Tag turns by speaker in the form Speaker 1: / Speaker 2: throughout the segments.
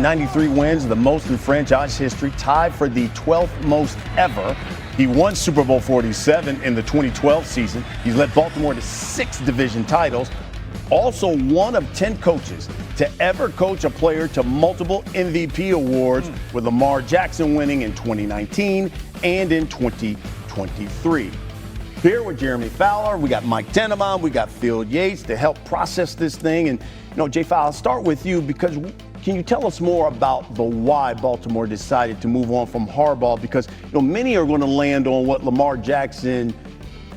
Speaker 1: 93 wins, the most in franchise history, tied for the 12th most ever. He won Super Bowl 47 in the 2012 season. He's led Baltimore to 6 division titles. Also one of 10 coaches to ever coach a player to multiple MVP awards, with Lamar Jackson winning in 2019 and in 2023. Here with Jeremy Fowler, we got Mike Tenenbaum, we got Phil Yates to help process this thing. And, Jay Fowler, I'll start with you, because can you tell us more about the why Baltimore decided to move on from Harbaugh? Because, many are going to land on what Lamar Jackson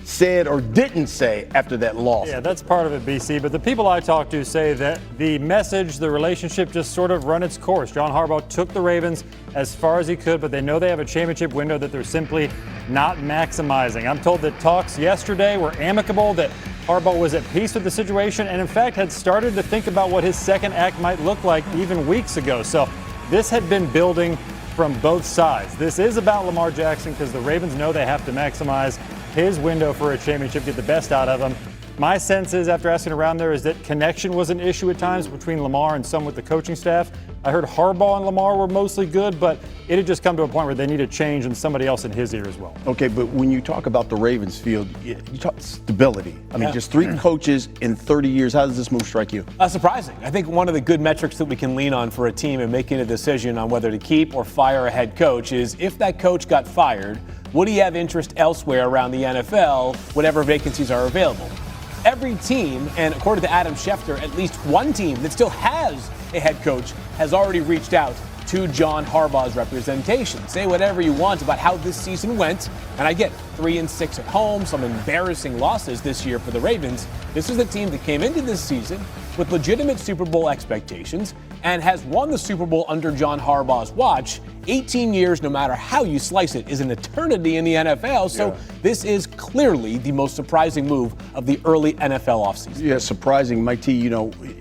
Speaker 1: said or didn't say after that loss.
Speaker 2: Yeah, that's part of it, BC. But the people I talk to say that the message, the relationship just sort of run its course. John Harbaugh took the Ravens as far as he could, but they know they have a championship window that they're simply not maximizing. I'm told that talks yesterday were amicable, that Harbaugh was at peace with the situation, and in fact had started to think about what his second act might look like even weeks ago. So this had been building from both sides. This is about Lamar Jackson, because the Ravens know they have to maximize his window for a championship, get the best out of him. My sense is, after asking around there, is that connection was an issue at times between Lamar and some with the coaching staff. I heard Harbaugh and Lamar were mostly good, but it had just come to a point where they need a change and somebody else in his ear as well.
Speaker 1: Okay, but when you talk about the Ravens field, you talk stability. I mean, just 3 coaches in 30 years. How does this move strike you?
Speaker 3: Surprising. I think one of the good metrics that we can lean on for a team in making a decision on whether to keep or fire a head coach is, if that coach got fired, would he have interest elsewhere around the NFL, whatever vacancies are available? Every team, and according to Adam Schefter, at least one team that still has a head coach has already reached out to John Harbaugh's representation. Say whatever you want about how this season went, and I get 3-6 at home, some embarrassing losses this year for the Ravens. This is the team that came into this season with legitimate Super Bowl expectations and has won the Super Bowl under John Harbaugh's watch. 18 years, no matter how you slice it, is an eternity in the NFL. So this is clearly the most surprising move of the early NFL offseason.
Speaker 1: Yeah, surprising. Mike T,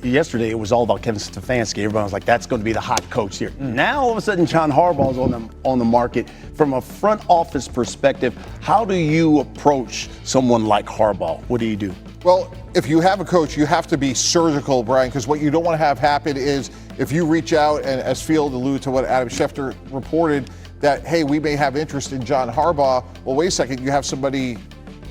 Speaker 1: yesterday it was all about Kevin Stefanski. Everyone was like, that's going to be the hot coach here. Now, all of a sudden, John Harbaugh's on the market. From a front office perspective, how do you approach someone like Harbaugh? What do you do?
Speaker 4: Well, if you have a coach, you have to be surgical, Brian, because what you don't want to have happen is, if you reach out, and as Field alluded to what Adam Schefter reported, that, hey, we may have interest in John Harbaugh. Well, wait a second, you have somebody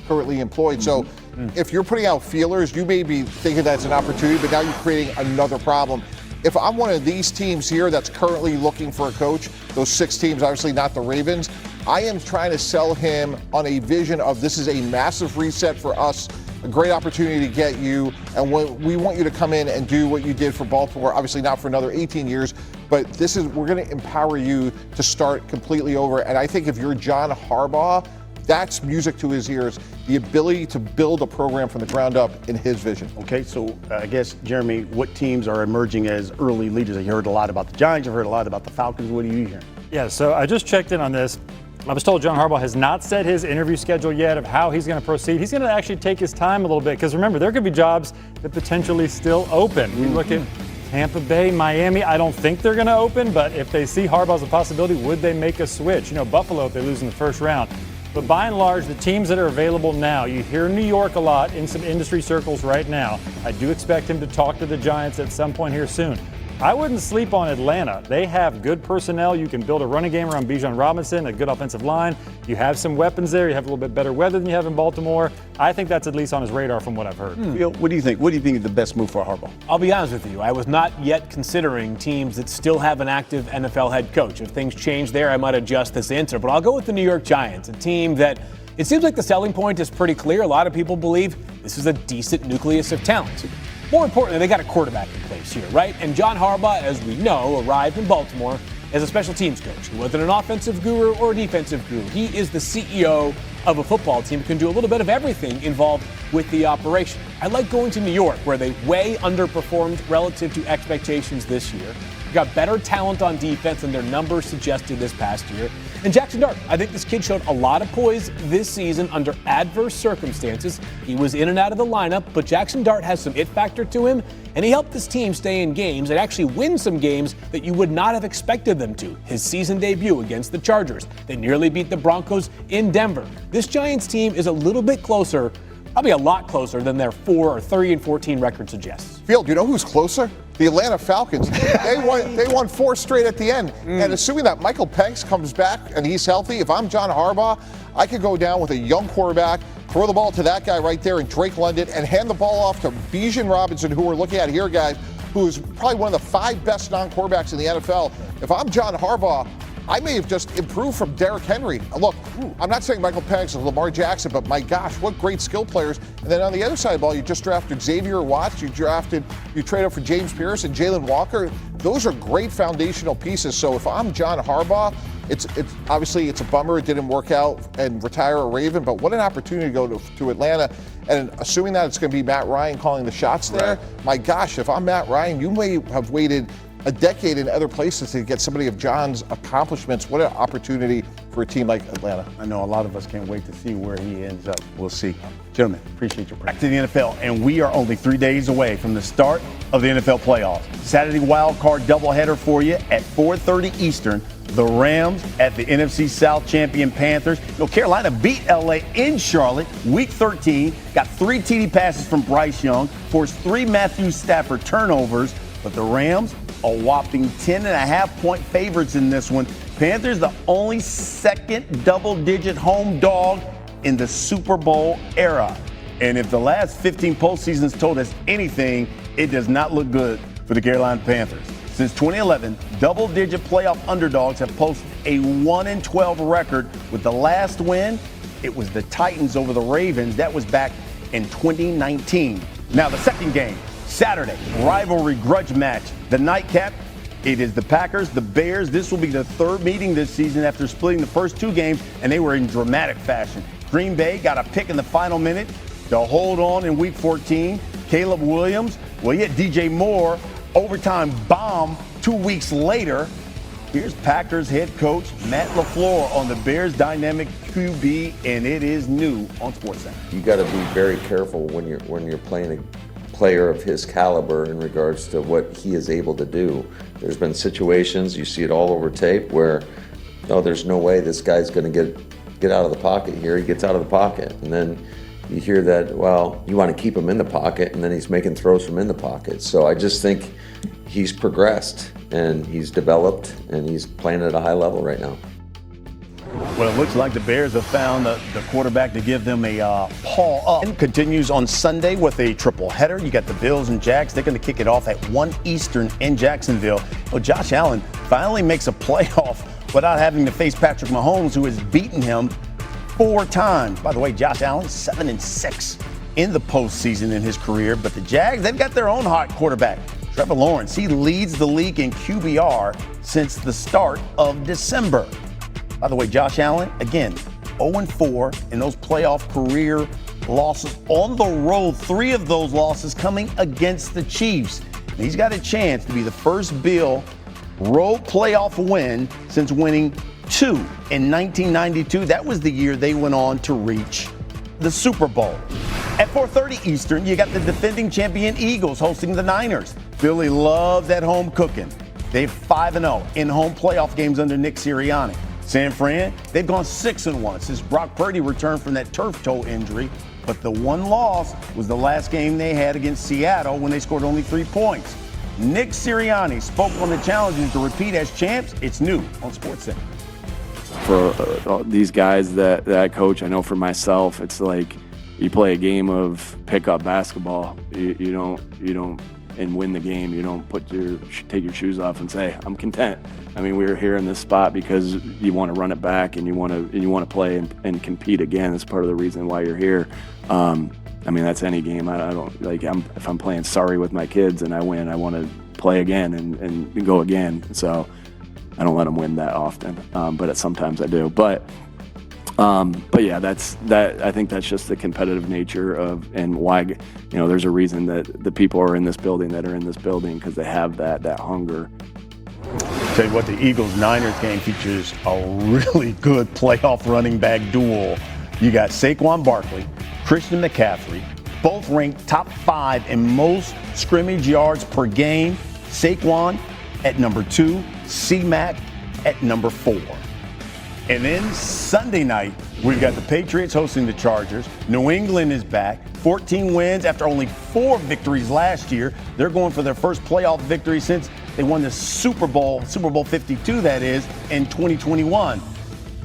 Speaker 4: currently employed. So if you're putting out feelers, you may be thinking that's an opportunity, but now you're creating another problem. If I'm one of these teams here that's currently looking for a coach, those 6 teams, obviously not the Ravens, I am trying to sell him on a vision of, this is a massive reset for us, a great opportunity to get you, and we want you to come in and do what you did for Baltimore, obviously not for another 18 years, but we're going to empower you to start completely over. And I think if you're John Harbaugh, that's music to his ears, the ability to build a program from the ground up in his vision.
Speaker 1: Okay, so I guess, Jeremy, what teams are emerging as early leaders? You heard a lot about the Giants, you've heard a lot about the Falcons. What are you hearing?
Speaker 2: Yeah, so I just checked in on this. I was told John Harbaugh has not set his interview schedule yet of how he's going to proceed. He's going to actually take his time a little bit, because remember, there could be jobs that potentially still open. We look at Tampa Bay, Miami. I don't think they're going to open, but if they see Harbaugh as a possibility, would they make a switch? Buffalo, if they lose in the first round. But by and large, the teams that are available now, you hear New York a lot in some industry circles right now. I do expect him to talk to the Giants at some point here soon. I wouldn't sleep on Atlanta. They have good personnel. You can build a running game around Bijan Robinson, a good offensive line. You have some weapons there. You have a little bit better weather than you have in Baltimore. I think that's at least on his radar from what I've heard.
Speaker 1: What do you think? What do you think is the best move for Harbaugh?
Speaker 3: I'll be honest with you. I was not yet considering teams that still have an active NFL head coach. If things change there, I might adjust this answer. But I'll go with the New York Giants, a team that it seems like the selling point is pretty clear. A lot of people believe this is a decent nucleus of talent. More importantly, they got a quarterback in place here, right? And John Harbaugh, as we know, arrived in Baltimore as a special teams coach. He wasn't an offensive guru or a defensive guru. He is the CEO of a football team who can do a little bit of everything involved with the operation. I like going to New York, where they way underperformed relative to expectations this year. Got better talent on defense than their numbers suggested this past year. And Jackson Dart, I think this kid showed a lot of poise this season under adverse circumstances. He was in and out of the lineup, but Jackson Dart has some it factor to him, and he helped this team stay in games and actually win some games that you would not have expected them to. His season debut against the Chargers. They nearly beat the Broncos in Denver. This Giants team is a little bit closer, probably a lot closer than their 30-14 record suggests.
Speaker 4: Field, you know who's closer? The Atlanta Falcons. They won 4 straight at the end. And assuming that Michael Penix comes back and he's healthy, if I'm John Harbaugh, I could go down with a young quarterback, throw the ball to that guy right there in Drake London, and hand the ball off to Bijan Robinson, who we're looking at here, guys, who is probably one of the 5 best non-quarterbacks in the NFL. If I'm John Harbaugh, I may have just improved from Derrick Henry. Look, I'm not saying Michael Penix is Lamar Jackson, but my gosh, what great skill players. And then on the other side of the ball, you just drafted Xavier Watts, you traded for James Pierce and Jalen Walker. Those are great foundational pieces. So if I'm John Harbaugh, it's obviously it's a bummer it didn't work out and retire a Raven, but what an opportunity to go to Atlanta. And assuming that it's going to be Matt Ryan calling the shots there, my gosh, if I'm Matt Ryan, you may have waited a decade in other places to get somebody of John's accomplishments. What an opportunity for a team like Atlanta.
Speaker 1: I know a lot of us can't wait to see where he ends up. We'll see. Gentlemen, appreciate your presence. Back to the NFL, and we are only 3 days away from the start of the NFL playoffs. Saturday wild card doubleheader for you at 4:30 Eastern. The Rams at the NFC South champion Panthers. Carolina beat LA in Charlotte, week 13. Got 3 TD passes from Bryce Young, forced 3 Matthew Stafford turnovers, but the Rams a whopping 10.5-point favorites in this one. Panthers the only second double-digit home dog in the Super Bowl era. And if the last 15 postseasons told us anything, it does not look good for the Carolina Panthers. Since 2011, double-digit playoff underdogs have posted a 1-12 record. With the last win, it was the Titans over the Ravens. That was back in 2019. Now the second game, Saturday, rivalry grudge match. The nightcap, it is the Packers, the Bears. This will be the 3rd meeting this season after splitting the first 2 games, and they were in dramatic fashion. Green Bay got a pick in the final minute to hold on in week 14. Caleb Williams, yet DJ Moore, overtime bomb 2 weeks later. Here's Packers head coach Matt LaFleur on the Bears' dynamic QB, and it is new on SportsCenter.
Speaker 5: You got to be very careful when you're playing a player of his caliber in regards to what he is able to do. There's been situations, you see it all over tape, where there's no way this guy's going to get out of the pocket here. He gets out of the pocket, and then you hear that, you want to keep him in the pocket, and then he's making throws from in the pocket. So I just think he's progressed, and he's developed, and he's playing at a high level right now.
Speaker 1: Well, it looks like the Bears have found the quarterback to give them a paw up. It continues on Sunday with a triple header. You got the Bills and Jags. They're going to kick it off at 1 Eastern in Jacksonville. Well, Josh Allen finally makes a playoff without having to face Patrick Mahomes, who has beaten him 4 times. By the way, Josh Allen 7-6 in the postseason in his career. But the Jags, they've got their own hot quarterback, Trevor Lawrence. He leads the league in QBR since the start of December. By the way, Josh Allen, again, 0-4 in those playoff career losses on the road. 3 of those losses coming against the Chiefs. And he's got a chance to be the first Bill road playoff win since winning 2 in 1992. That was the year they went on to reach the Super Bowl. At 4:30 Eastern, you got the defending champion Eagles hosting the Niners. Philly loves that home cooking. They're 5-0 in home playoff games under Nick Sirianni. San Fran, they've gone 6-1 since Brock Purdy returned from that turf toe injury. But the one loss was the last game they had against Seattle when they scored only 3 points. Nick Sirianni spoke on the challenges to repeat as champs. It's new on SportsCenter.
Speaker 6: For these guys that I coach, I know for myself, it's like you play a game of pickup basketball. You don't and win the game. You don't take your shoes off and say, I'm content. I mean, we're here in this spot because you want to run it back and you want to play and compete again. That's part of the reason why you're here. I mean, that's any game. I don't like. If I'm playing Surrey with my kids and I win, I want to play again and go again. So I don't let them win that often, but sometimes I do. But yeah, I think that's just the competitive nature of, and why, there's a reason that the people are in this building because they have that hunger.
Speaker 1: Tell you what, the Eagles-Niners game features a really good playoff running back duel. You got Saquon Barkley, Christian McCaffrey, both ranked top 5 in most scrimmage yards per game. Saquon at number 2, C-Mac at number 4. And then Sunday night, we've got the Patriots hosting the Chargers. New England is back. 14 wins after only 4 victories last year. They're going for their first playoff victory since they won the Super Bowl 52 that is, in 2021.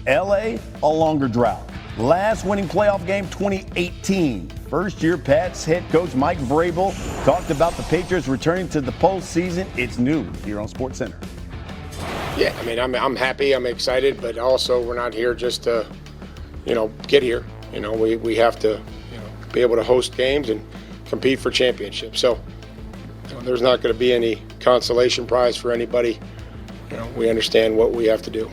Speaker 1: LA, a longer drought. Last winning playoff game, 2018. First year, Pats head coach Mike Vrabel talked about the Patriots returning to the postseason. It's new here on SportsCenter.
Speaker 7: Yeah, I mean, I'm happy, I'm excited, but also we're not here just to, get here. We have to, be able to host games and compete for championships. So there's not going to be any consolation prize for anybody. We understand what we have to do.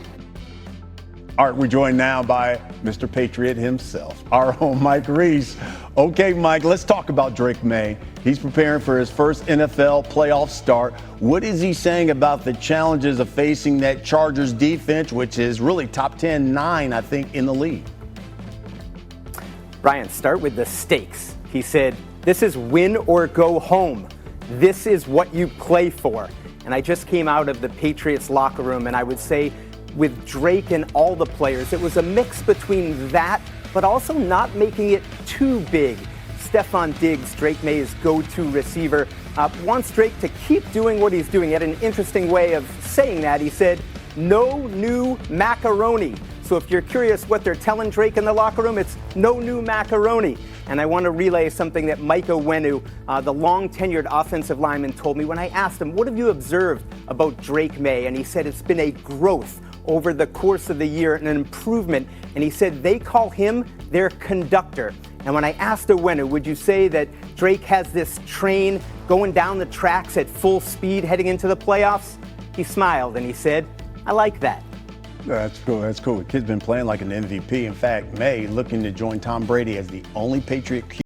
Speaker 1: All right, we're joined now by Mr. Patriot himself, our own Mike Reese. Okay, Mike, let's talk about Drake May. He's preparing for his first NFL playoff start. What is he saying about the challenges of facing that Chargers defense, which is really top 10, 9, I think, in the league?
Speaker 8: Brian, start with the stakes. He said, this is win or go home. This is what you play for. And I just came out of the Patriots locker room, and I would say with Drake and all the players, it was a mix between that, but also not making it too big. Stefon Diggs, Drake May's go-to receiver, wants Drake to keep doing what he's doing. He had an interesting way of saying that. He said, no new macaroni. So if you're curious what they're telling Drake in the locker room, it's no new macaroni. And I want to relay something that Mike Onwenu, the long-tenured offensive lineman, told me when I asked him, what have you observed about Drake May? And he said it's been a growth over the course of the year and an improvement. And he said they call him their conductor. And when I asked Onwenu, would you say that Drake has this train going down the tracks at full speed heading into the playoffs? He smiled and he said, I like that.
Speaker 1: That's cool. That's cool. The kid's been playing like an MVP. In fact, May looking to join Tom Brady as the only Patriot